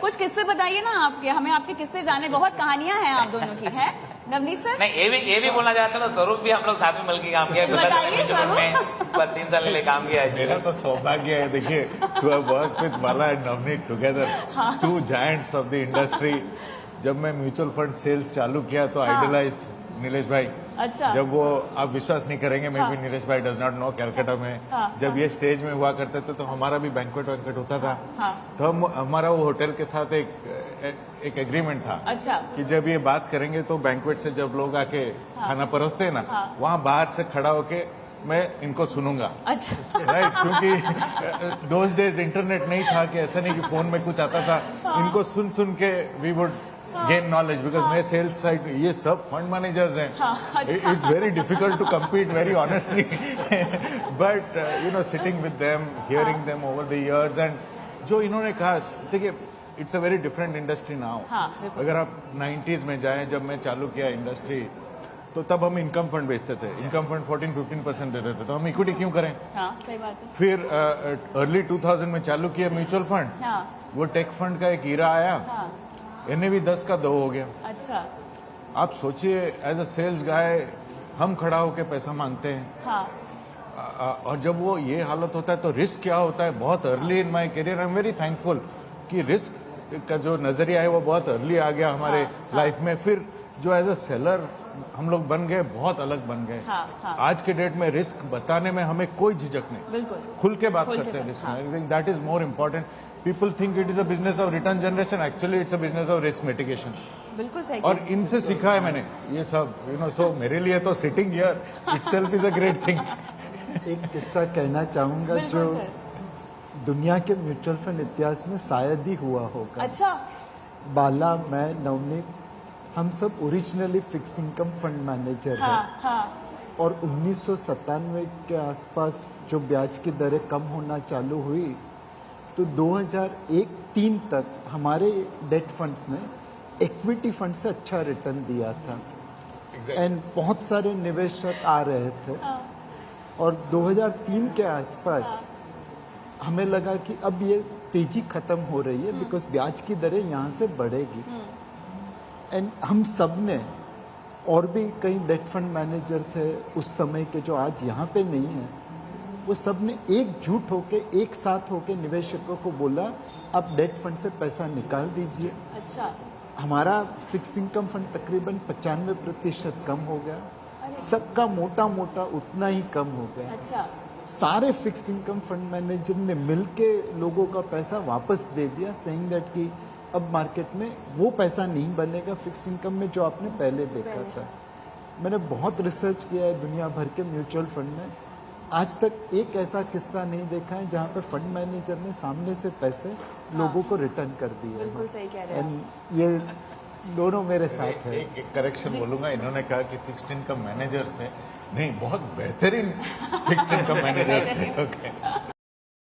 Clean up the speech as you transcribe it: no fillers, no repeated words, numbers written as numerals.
कुछ किस्से बताइए ना आपके, हमें आपके किस्से जाने, बहुत कहानियां हैं आप दोनों की, है नवनीत सर? नहीं, ये भी बोलना चाहते हैं। स्वरूप भी हम लोग साथ में मिलकर काम किया है, पर 3 साल के लिए काम किया है। मेरा तो सौभाग्य है, देखिए, to have work with Bala and Navneet together, 2 giants of the industry. जब मैं म्यूचुअल फंड सेल्स चालू किया तो आइडलाइज्ड नीलेश भाई। अच्छा। जब वो, आप विश्वास नहीं करेंगे, मे बी नीलेश भाई डज नॉट नो, कलकत्ता में जब ये स्टेज में हुआ करते थे तो हमारा भी बैंक्वेट होता था। तो हमारा वो होटल के साथ एक एग्रीमेंट था। अच्छा। कि जब ये बात करेंगे तो बैंक्वेट से जब लोग आके खाना परोसते हैं ना, वहाँ बाहर से खड़ा होके मैं इनको सुनूंगा। अच्छा। राइट, क्योंकि दोज डेज इंटरनेट नहीं था, कि ऐसा नहीं कि फोन में कुछ आता था। इनको सुन सुन के we would gain knowledge, because मैं सेल्स साइड, ये सब फंड मैनेजर्स हैं। It's very difficult to compete, very honestly, but you know, sitting with them, hearing them over the years, and जो इन्होंने कहा, देखिए, it's a very different industry now. अगर आप 90s में जाएं, जब मैं चालू किया इंडस्ट्री, तो तब हम इनकम फंड बेचते थे। इनकम फंड 14-15% देते थे, तो हम इक्विटी क्यों करें? सही बात है। फिर अर्ली 2000 में चालू किया म्यूचुअल फंड, वो टेक फंड का एक ईरा आया, NAV 10 का 2 हो गया। अच्छा। आप सोचिए, एज अ सेल्स गाय हम खड़ा होकर पैसा मांगते हैं। और जब वो ये हालत होता है तो रिस्क क्या होता है। बहुत early in my career, I am very thankful कि रिस्क का जो नजरिया है वो बहुत अर्ली आ गया हमारे लाइफ में। फिर जो एज अ सेलर हम लोग बन गए, बहुत अलग बन गए। आज के डेट में रिस्क बताने में हमें कोई झिझक नहीं, बिल्कुल खुल के बात करते हैं रिस्क में। I think that is more important. People think it is a business of return generation. Actually, it's a business of risk mitigation. बिल्कुल सही। और इनसे सीखा है मैंने ये सब, you know, so मेरे लिए तो sitting here itself is a great thing. एक किस्सा कहना चाहूंगा जो दुनिया के म्यूचुअल फंड इतिहास में शायद ही हुआ होगा। अच्छा। बाला, मैं, नवनीत, हम सब originally fixed income fund manager हैं। और 1997 के आसपास जो ब्याज की दरें कम होना चालू हुई, तो 2001-03 तक हमारे डेट फंड्स ने इक्विटी फंड से अच्छा रिटर्न दिया था। एंड बहुत सारे निवेशक आ रहे थे। और 2003 के आसपास हमें लगा कि अब ये तेजी खत्म हो रही है, बिकॉज ब्याज की दरें यहाँ से बढ़ेगी। एंड हम सब ने, और भी कई डेट फंड मैनेजर थे उस समय के जो आज यहाँ पे नहीं है, वो सब ने एकजुट होके, एक साथ होके निवेशकों को बोला, आप डेट फंड से पैसा निकाल दीजिए। अच्छा। हमारा फिक्स्ड इनकम फंड तकरीबन 95% कम हो गया। सबका मोटा मोटा उतना ही कम हो गया। अच्छा। सारे फिक्स्ड इनकम फंड मैनेजर ने मिलके लोगों का पैसा वापस दे दिया, सेइंग दैट कि अब मार्केट में वो पैसा नहीं बनेगा फिक्स्ड इनकम में जो आपने पहले देखा था। मैंने बहुत रिसर्च किया है दुनिया भर के म्यूचुअल फंड में, आज तक एक ऐसा किस्सा नहीं देखा है जहां पर फंड मैनेजर ने सामने से पैसे लोगों को रिटर्न कर दिए। बिल्कुल सही कह रहे हैं। एंड ये दोनों मेरे साथ है। एक करेक्शन बोलूंगा, इन्होंने कहा कि फिक्स्ड इनकम मैनेजर्स थे, नहीं, बहुत बेहतरीन फिक्स्ड इनकम मैनेजर्स थे। ओके।